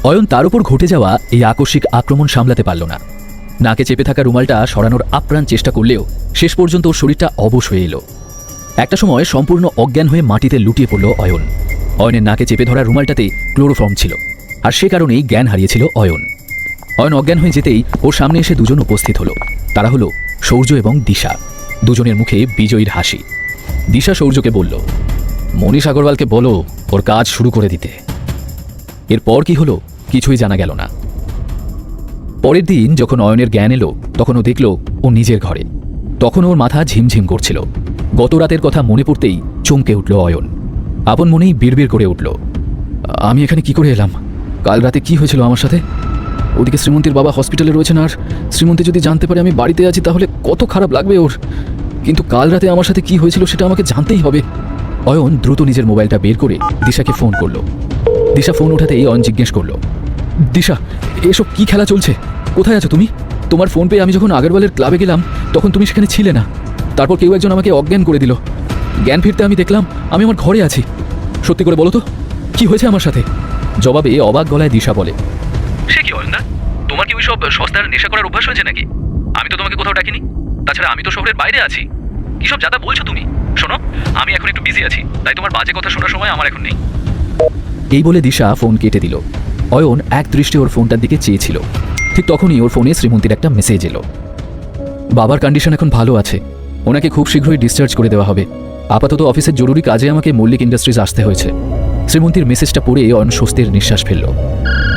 অয়ন তার উপর ঘটে যাওয়া এই আকস্মিক আক্রমণ সামলাতে পারল না। নাকে চেপে থাকা রুমালটা সরানোর আপ্রাণ চেষ্টা করলেও শেষ পর্যন্ত ওর শরীরটা অবশ হয়ে এলো। একটা সময় সম্পূর্ণ অজ্ঞান হয়ে মাটিতে লুটিয়ে পড়ল অয়ন। অয়নের নাকে চেপে ধরা রুমালটাতে ক্লোরোফর্ম ছিল, আর সে কারণেই জ্ঞান হারিয়েছিল অয়ন। অয়ন অজ্ঞান হয়ে যেতেই ওর সামনে এসে দুজন উপস্থিত হলো। তারা হলো সৌর্য এবং দিশা। দুজনের মুখে বিজয়ীর হাসি। দিশা সৌর্যকে বলল, মনীষ আগরওয়ালকে বলো ওর কাজ শুরু করে দিতে। এরপর কি হলো কিছুই জানা গেল না। পরের দিন যখন অয়নের জ্ঞান এলো তখন ও দেখল ও নিজের ঘরে। তখন ওর মাথা ঝিমঝিম করছিল। গত রাতের কথা মনে পড়তেই চমকে উঠল অয়ন। আপন মনেই বিড়বিড় করে উঠল, আমি এখানে কি করে এলাম? কাল রাতে কি হয়েছিল আমার সাথে? ওদিকে শ্রীমন্তীর বাবা হসপিটালে রয়েছেন, আর শ্রীমন্তী যদি জানতে পারে আমি বাড়িতে আছি তাহলে কত খারাপ লাগবে ওর। কিন্তু কাল রাতে আমার সাথে কি হয়েছিল সেটা আমাকে জানতেই হবে। অয়ন দ্রুত নিজের মোবাইলটা বের করে দিশাকে ফোন করলো। দিশা ফোন উঠাতেই অয়ন জিজ্ঞেস করলো, দিশা এসব কি খেলা চলছে? কোথায় আছো তুমি? তোমার ফোন পেয়ে আমি যখন আগরওয়ালের ক্লাবে গেলাম তখন তুমি সেখানে ছিলে না। তারপর কেউ একজন আমাকে অজ্ঞান করে দিল। জ্ঞান ফিরতে আমি দেখলাম আমি আমার ঘরে আছি। সত্যি করে বলো তো কি হয়েছে আমার সাথে? জবাবে অবাক গলায় দিশা বলে, সে কি অয়ন দা, তোমার কি ওই সব সস্তার নেশা করার অভ্যাস হয়েছে নাকি? আমি তো তোমাকে কোথাও ডাকিনি। তাছাড়া আমি তো শহরের বাইরে আছি। কি সব যাতা বলছো তুমি? শোনো, আমি এখন একটু বিজি আছি, তাই তোমার বাজে কথা শোনার সময় আমার এখন নেই। এই বলে দিশা ফোন কেটে দিল। অয়ন এক দৃষ্টি ওর ফোনটার দিকে চেয়েছিল। ঠিক তখনই ওর ফোনে শ্রীমন্তীর একটা মেসেজ এলো। বাবার কন্ডিশন এখন ভালো আছে, ওনাকে খুব শীঘ্রই ডিসচার্জ করে দেওয়া হবে। আপাতত অফিসের জরুরি কাজে আমাকে মল্লিক ইন্ডাস্ট্রিজ আসতে হয়েছে। শ্রীমন্তীর মেসেজটা পড়ে অয়ন স্বস্তির নিঃশ্বাস ফেলল।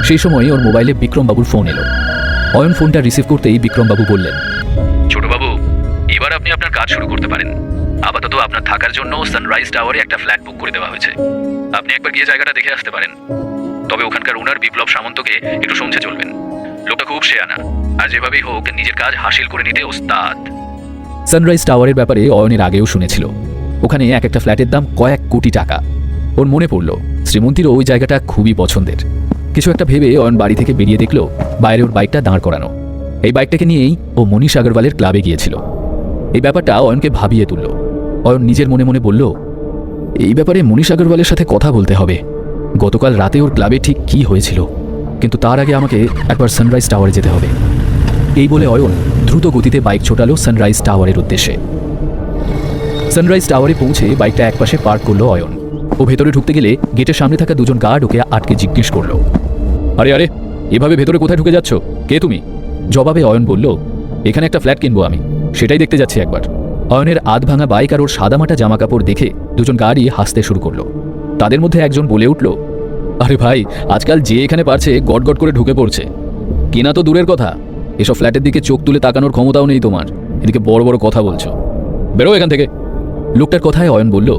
সেই সময় ওর মোবাইলে বিক্রমবাবুর ফোন এলো। অয়ন ফোনটা রিসিভ করতেই বিক্রমবাবু বললেন, ছোটবাবু, এবার আপনি আপনার কাজ শুরু করতে পারেন। আপাতত আপনার থাকার জন্য সানরাইজ টাওয়ারে একটা ফ্ল্যাট বুক করে দেওয়া হয়েছে। আপনি একবার গিয়ে জায়গাটা দেখে আসতে পারেন। তবে ওখানকার ওনার বিপ্লব সামন্তকে একটু সমঝে চলবেন। লোকটা খুব শেয়ানা, আর যেভাবেই হোক নিজের কাজ হাসিল করে নিতে ওস্তাদ। সানরাইজ টাওয়ারের ব্যাপারে অয়নের আগেও শুনেছিল। ওখানে এক একটা ফ্ল্যাটের দাম কয়েক কোটি টাকা। ওর মনে পড়ল শ্রীমন্তীরও ওই জায়গাটা খুবই পছন্দের। কিছু একটা ভেবে অয়ন বাড়ি থেকে বেরিয়ে দেখল বাইরে ওর বাইকটা দাঁড় করানো। এই বাইকটাকে নিয়েই ও মনীষ আগরওয়ালের ক্লাবে গিয়েছিল। এই ব্যাপারটা অয়নকে ভাবিয়ে তুলল। অয়ন নিজের মনে মনে বলল, এই ব্যাপারে মনীষ আগরওয়ালের সাথে কথা বলতে হবে। গতকাল রাতে ওর ক্লাবে ঠিক কি হয়েছিল, কিন্তু তার আগে আমাকে একবার সানরাইজ টাওয়ারে যেতে হবে। এই বলে অয়ন দ্রুত গতিতে বাইক ছোটালো সানরাইজ টাওয়ারের উদ্দেশ্যে। সানরাইজ টাওয়ারে পৌঁছে বাইকটা একপাশে পার্ক করলো অয়ন। ও ভেতরে ঢুকতে গেলে গেটের সামনে থাকা দুজন গার্ড ওকে আটকে জিজ্ঞেস করলো, আরে আরে এভাবে ভেতরে কোথায় ঢুকে যাচ্ছ? কে তুমি? জবাবে অয়ন বলল, এখানে একটা ফ্ল্যাট কিনবো আমি, সেটাই দেখতে যাচ্ছি একবার। অয়নের আধ ভাঙা বাইক আর ওর সাদামাটা জামা কাপড় দেখে দুজন গার্ডই হাসতে শুরু করলো। তাদের মধ্যে একজন বলে উঠল, আরে ভাই, আজকাল যে এখানে পারছে গট গট করে ঢুকে পড়ছে। কেনা তো দূরের কথা, এসব ফ্ল্যাটের দিকে চোখ তুলে তাকানোর ক্ষমতাও নেই তোমার। এদিকে বড় বড় কথা বলছো, বেরো এখান থেকে। লোকটার কথায় অয়ন বলল,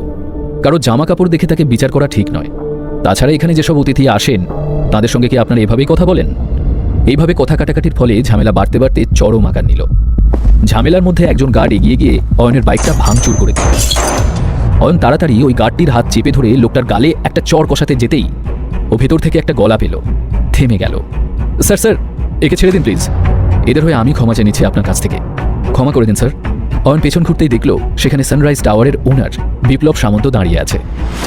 কারো জামা কাপড় দেখে তাকে বিচার করা ঠিক নয়। তাছাড়া এখানে যেসব অতিথি আসেন তাদের সঙ্গে কি আপনারা এভাবেই কথা বলেন? এইভাবে কথা কাটাকাটির ফলে ঝামেলা বাড়তে বাড়তে চরম আকার নিল। ঝামেলার মধ্যে একজন গার্ড এগিয়ে গিয়ে অয়নের বাইকটা ভাঙচুর করে দিল। অয়ন তাড়াতাড়ি ওই গার্ডটির হাত চেপে ধরে লোকটার গালে একটা চড় কষাতে যেতেই ও ভেতর থেকে একটা গলা পেল। থেমে গেল। স্যার স্যার, একে ছেড়ে দিন প্লিজ। এদের হয়ে আমি ক্ষমা চেয়ে নিচ্ছি আপনার কাছ থেকে, ক্ষমা করে দিন স্যার। অয়ন পেছন ঘুরতেই দেখল সেখানে সানরাইজ টাওয়ারের ওনার বিপ্লব সামন্ত দাঁড়িয়ে আছে।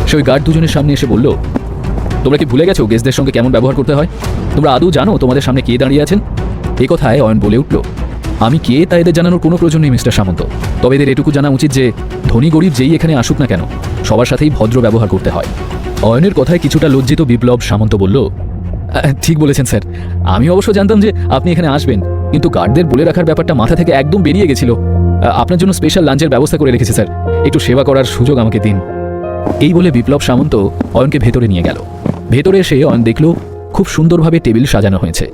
সে ওই গার্ড দুজনের সামনে এসে বলল, তোমরা কি ভুলে গেছো গেস্টদের সঙ্গে কেমন ব্যবহার করতে হয়? তোমরা আদৌ জানো তোমাদের সামনে কে দাঁড়িয়ে আছেন? এই কথায় অয়ন বলে উঠল, আমি কে তা এদের জানানোর কোনো প্রয়োজন নেই মিস্টার সামন্ত। তবে এদের এটুকু জানা উচিত যে ধনী গরিব যেই এখানে আসুক না কেন সবার সাথেই ভদ্র ব্যবহার করতে হয়। অয়নের কথায় কিছুটা লজ্জিত বিপ্লব সামন্ত বলল, ঠিক বলেছেন স্যার, আমি অবশ্য জানতাম যে আপনি এখানে আসবেন, কিন্তু গার্ডদের বলে রাখার ব্যাপারটা মাথা থেকে একদম বেরিয়ে গেছিল। আপনার জন্য স্পেশাল লাঞ্চের ব্যবস্থা করে রেখেছি স্যার, একটু সেবা করার সুযোগ আমাকে দিন। এই বলে বিপ্লব সামন্ত অয়নকে ভেতরে নিয়ে গেল। ভেতরে এসে অয়ন দেখল খুব সুন্দরভাবে টেবিল সাজানো হয়েছে।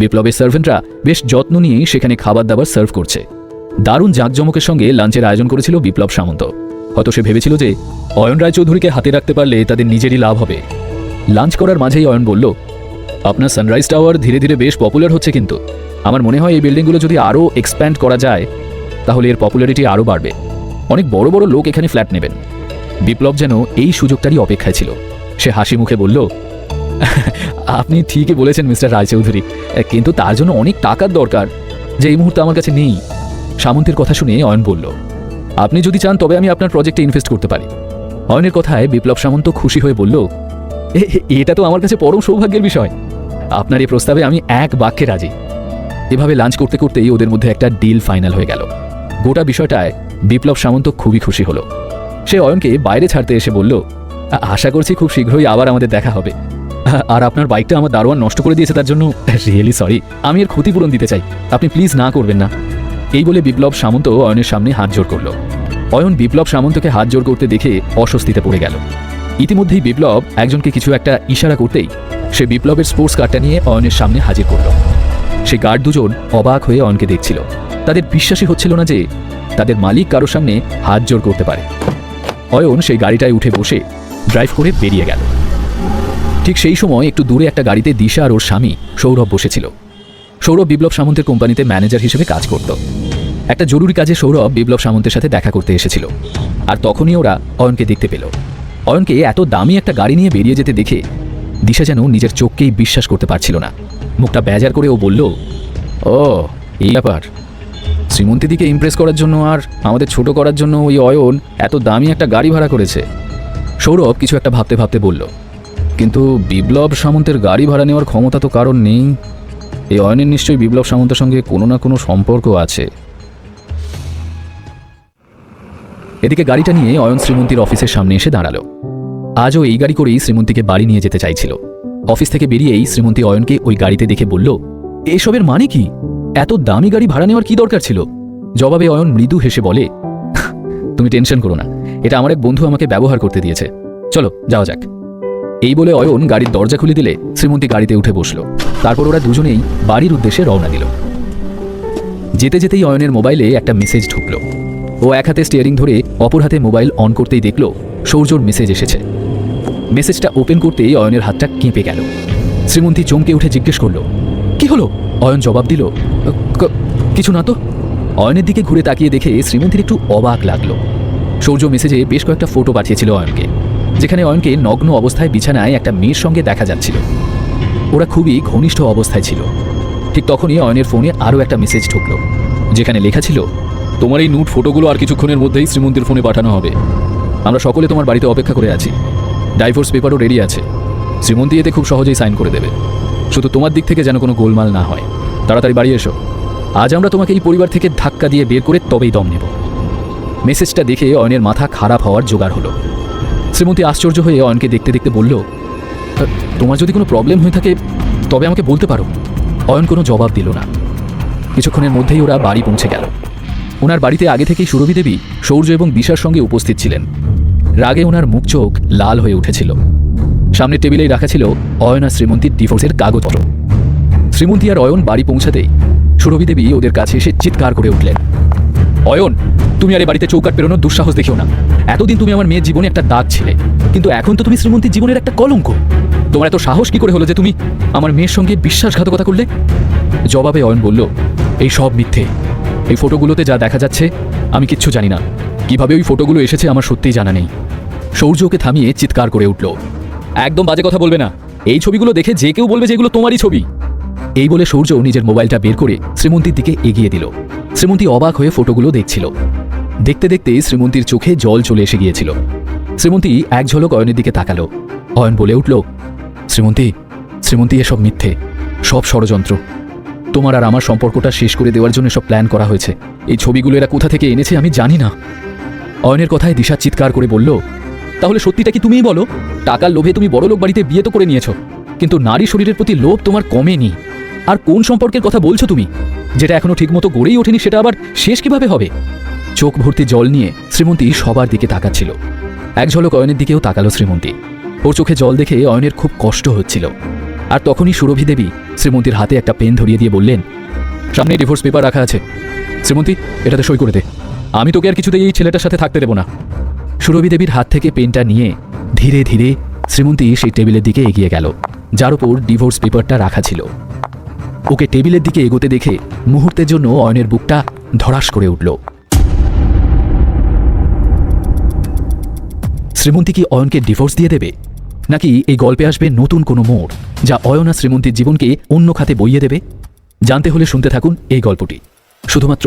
বিপ্লবের সার্ভেন্টরা বেশ যত্ন নিয়ে সেখানে খাবার দাবার সার্ভ করছে। দারুণ জাঁকজমকের সঙ্গে লাঞ্চের আয়োজন করেছিল বিপ্লব সামন্ত। হয়তো সে ভেবেছিল যে অয়ন রায়চৌধুরীকে হাতে রাখতে পারলে তাদের নিজেরই লাভ হবে। লাঞ্চ করার মাঝেই অয়ন বলল, আপনার সানরাইজ টাওয়ার ধীরে ধীরে বেশ পপুলার হচ্ছে, কিন্তু আমার মনে হয় এই বিল্ডিংগুলো যদি আরও এক্সপ্যান্ড করা যায় তাহলে এর পপুলারিটি আরও বাড়বে। অনেক বড় বড় লোক এখানে ফ্ল্যাট নেবেন। বিপ্লব যেন এই সুযোগটারই অপেক্ষায় ছিল। সে হাসি মুখে বলল, আপনি ঠিকই বলেছেন মিস্টার রায়চৌধুরী, কিন্তু তার জন্য অনেক টাকার দরকার, যে এই মুহূর্তে আমার কাছে নেই। সামন্তের কথা শুনে অয়ন বলল, আপনি যদি চান তবে আমি আপনার প্রজেক্টে ইনভেস্ট করতে পারি। অয়নের কথায় বিপ্লব সামন্ত খুশি হয়ে বলল, এটা তো আমার কাছে পরম সৌভাগ্যের বিষয়। আপনার এই প্রস্তাবে আমি এক বাক্যে রাজি। এভাবে লাঞ্চ করতে করতেই ওদের মধ্যে একটা ডিল ফাইনাল হয়ে গেল। গোটা বিষয়টায় বিপ্লব সামন্ত খুবই খুশি হলো। সে অয়নকে বাইরে ছাড়তে এসে বলল, আশা করছি খুব শীঘ্রই আবার আমাদের দেখা হবে। আর আপনার বাইকটা আমার দারোয়ান নষ্ট করে দিয়েছে, তার জন্য রিয়েলি সরি। আমি এর ক্ষতিপূরণ দিতে চাই, আপনি প্লিজ না করবেন না। এই বলে বিপ্লব সামন্ত অয়নের সামনে হাত জোড় করল। অয়ন বিপ্লব সামন্তকে হাত জোড় করতে দেখে অস্বস্তিতে পড়ে গেল। ইতিমধ্যেই বিপ্লব একজনকে কিছু একটা ইশারা করতেই সে বিপ্লবের স্পোর্টস কারটা নিয়ে অয়নের সামনে হাজির করল। সে গার্ড দুজন অবাক হয়ে অয়নকে দেখছিল। তাদের বিশ্বাসই হচ্ছিল না যে তাদের মালিক কারোর সামনে হাত জোড় করতে পারে। অয়ন সেই গাড়িটায় উঠে বসে ড্রাইভ করে বেরিয়ে গেল। ঠিক সেই সময় একটু দূরে একটা গাড়িতে দিশা আর ওর স্বামী সৌরভ বসেছিল। সৌরভ বিপ্লব সামন্তের কোম্পানিতে ম্যানেজার হিসেবে কাজ করত। একটা জরুরি কাজে সৌরভ বিপ্লব সামন্তের সাথে দেখা করতে এসেছিল। আর তখনই ওরা অয়নকে দেখতে পেল। অয়নকে এত দামি একটা গাড়ি নিয়ে বেরিয়ে যেতে দেখে দিশা যেন নিজের চোখকেই বিশ্বাস করতে পারছিল না। মুখটা বেজার করে ও বলল, ও এই ব্যাপার, শ্রীমন্তীদিকে ইমপ্রেস করার জন্য আর আমাদের ছোট করার জন্য ওই অয়ন এত দামি একটা গাড়ি ভাড়া করেছে। সৌরভ কিছু একটা ভাবতে ভাবতে বলল, কিন্তু বিপ্লব সামন্তের গাড়ি ভাড়া নেওয়ার ক্ষমতা তো কারণ নেই। এই অয়নের নিশ্চয়ই বিপ্লব সামন্তের সঙ্গে কোনো না কোনো সম্পর্ক আছে। এদিকে গাড়িটা নিয়ে অয়ন শ্রীমন্তীর অফিসের সামনে এসে দাঁড়ালো। আজও এই গাড়ি করেই শ্রীমন্তীকে বাড়ি নিয়ে যেতে চাইছিল। অফিস থেকে বেরিয়েই শ্রীমন্তী অয়নকে ওই গাড়িতে দেখে বলল, এসবের মানে কি? এত দামি গাড়ি ভাড়া নেওয়ার কি দরকার ছিল? জবাবে অয়ন মৃদু হেসে বলে, তুমি টেনশন করো না, এটা আমার এক বন্ধু আমাকে ব্যবহার করতে দিয়েছে, চলো যাওয়া যাক। এই বলে অয়ন গাড়ির দরজা খুলে দিলে শ্রীমন্তী গাড়িতে উঠে বসল। তারপর ওরা দুজনেই বাড়ির উদ্দেশ্যে রওনা দিল। যেতে যেতেই অয়নের মোবাইলে একটা মেসেজ ঢুকলো। ও এক হাতে স্টিয়ারিং ধরে অপর হাতে মোবাইল অন করতেই দেখল সৌর্যর মেসেজ এসেছে। মেসেজটা ওপেন করতেই অয়নের হাতটা কেঁপে গেল। শ্রীমন্তী চমকে উঠে জিজ্ঞেস করল, কি হলো? অয়ন জবাব দিল, কিছু না তো। অয়নের দিকে ঘুরে তাকিয়ে দেখে শ্রীমন্তীর একটু অবাক লাগলো। সৌর্য মেসেজে বেশ কয়েকটা ফটো পাঠিয়েছিল অয়নকে, যেখানে অয়নকে নগ্ন অবস্থায় বিছানায় একটা মেয়ের সঙ্গে দেখা যাচ্ছিল। ওরা খুবই ঘনিষ্ঠ অবস্থায় ছিল। ঠিক তখনই অয়নের ফোনে আরও একটা মেসেজ ঢুকলো, যেখানে লেখা ছিল, তোমার এই নুট ফটোগুলো আর কিছুক্ষণের মধ্যেই শ্রীমন্তীর ফোনে পাঠানো হবে। আমরা সকলে তোমার বাড়িতে অপেক্ষা করে আছি। ডাইভোর্স পেপারও রেডি আছে। শ্রীমন্তী এতে খুব সহজেই সাইন করে দেবে। শুধু তোমার দিক থেকে যেন কোনো গোলমাল না হয়। তাড়াতাড়ি বাড়ি এসো। আজ আমরা তোমাকে এই পরিবার থেকে ধাক্কা দিয়ে বের করে তবেই দম নেব। মেসেজটা দেখে অয়নের মাথা খারাপ হওয়ার জোগাড় হলো। শ্রীমন্তী আশ্চর্য হয়ে অয়নকে দেখতে দেখতে বলল, তোমার যদি কোনো প্রবলেম হয়ে থাকে তবে আমাকে বলতে পারো। অয়ন কোনো জবাব দিল না। কিছুক্ষণের মধ্যেই ওরা বাড়ি পৌঁছে গেল। ওনার বাড়িতে আগে থেকেই সুরভি দেবী সৌর্য এবং দিশার সঙ্গে উপস্থিত ছিলেন। রাগে ওনার মুখ চোখ লাল হয়ে উঠেছিল। সামনের টেবিলেই রাখা ছিল অয়ন আর শ্রীমন্তীর ডিভোর্সের কাগজপত্র। শ্রীমন্তী আর অয়ন বাড়ি পৌঁছাতেই সুরভি দেবী ওদের কাছে এসে চিৎকার করে উঠলেন, অয়ন, তুমি আর এই বাড়িতে চৌকাট পেরোনোর দুঃসাহস দেখিও না। এতদিন তুমি আমার মেয়ের জীবনে একটা দাগ ছিলে, কিন্তু এখন তো তুমি শ্রীমন্তীর জীবনের একটা কলঙ্ক। তোমার এত সাহস কি করে হলো যে তুমি আমার মেয়ের সঙ্গে বিশ্বাসঘাতকতা করলে? জবাবে অয়ন বলল, এই সব মিথ্যে। এই ফটোগুলোতে যা দেখা যাচ্ছে আমি কিচ্ছু জানি না। কিভাবে ওই ফটোগুলো এসেছে আমার সত্যিই জানা নেই। সৌর্য ওকে থামিয়ে চিৎকার করে উঠল, একদম বাজে কথা বলবে না। এই ছবিগুলো দেখে যে কেউ বলবে যে এগুলো তোমারই ছবি। এই বলে সৌর্য নিজের মোবাইলটা বের করে শ্রীমন্তীর দিকে এগিয়ে দিল। শ্রীমন্তী অবাক হয়ে ফটোগুলো দেখছিল। দেখতে দেখতে শ্রীমন্তীর চোখে জল চলে এসে গিয়েছিল। শ্রীমন্তী এক ঝলক অয়নের দিকে তাকালো। অয়ন বলে উঠল, শ্রীমন্তী, শ্রীমন্তী, এসব মিথ্যে, সব ষড়যন্ত্র। তোমার আর আমার সম্পর্কটা শেষ করে দেওয়ার জন্য সব প্ল্যান করা হয়েছে। এই ছবিগুলো এরা কোথা থেকে এনেছে আমি জানি না। অয়নের কথায় দিশা চিৎকার করে বলল, তাহলে সত্যিটা কি তুমিই বলো? টাকার লোভে তুমি বড়লোক বাড়িতে বিয়ে তো করে নিয়েছো, কিন্তু নারী শরীরের প্রতি লোভ তোমার কমেনি। আর কোন সম্পর্কের কথা বলছো তুমি, যেটা এখনো ঠিকমতো গড়েই ওঠেনি, সেটা আবার শেষ কিভাবে হবে? চোখ ভর্তি জল নিয়ে শ্রীমন্তী সবার দিকে তাকাচ্ছিল। এক ঝলক অয়নের দিকেও তাকালো শ্রীমন্তী। ওর চোখে জল দেখে অয়নের খুব কষ্ট হচ্ছিল। আর তখনই সুরভি দেবী শ্রীমন্তীর হাতে একটা পেন ধরিয়ে দিয়ে বললেন, সামনে ডিভোর্স পেপার রাখা আছে, শ্রীমন্তী এটাতে সই করে দে। আমি তোকে আর কিছুতেই এই ছেলেটার সাথে থাকতে দেব না। সুরভি দেবীর হাত থেকে পেনটা নিয়ে ধীরে ধীরে শ্রীমন্তী সেই টেবিলের দিকে এগিয়ে গেল, যার উপর ডিভোর্স পেপারটা রাখা ছিল। ওকে টেবিলের দিকে এগোতে দেখে মুহূর্তের জন্য অয়নের বুকটা ধড়াস করে উঠল। শ্রীমন্তী কি অয়নকে ডিভোর্স দিয়ে দেবে, নাকি এই গল্পে আসবে নতুন কোনো মোড়, যা অয়ন আর শ্রীমন্তীর জীবনকে অন্য খাতে বইয়ে দেবে? জানতে হলে শুনতে থাকুন এই গল্পটি, শুধুমাত্র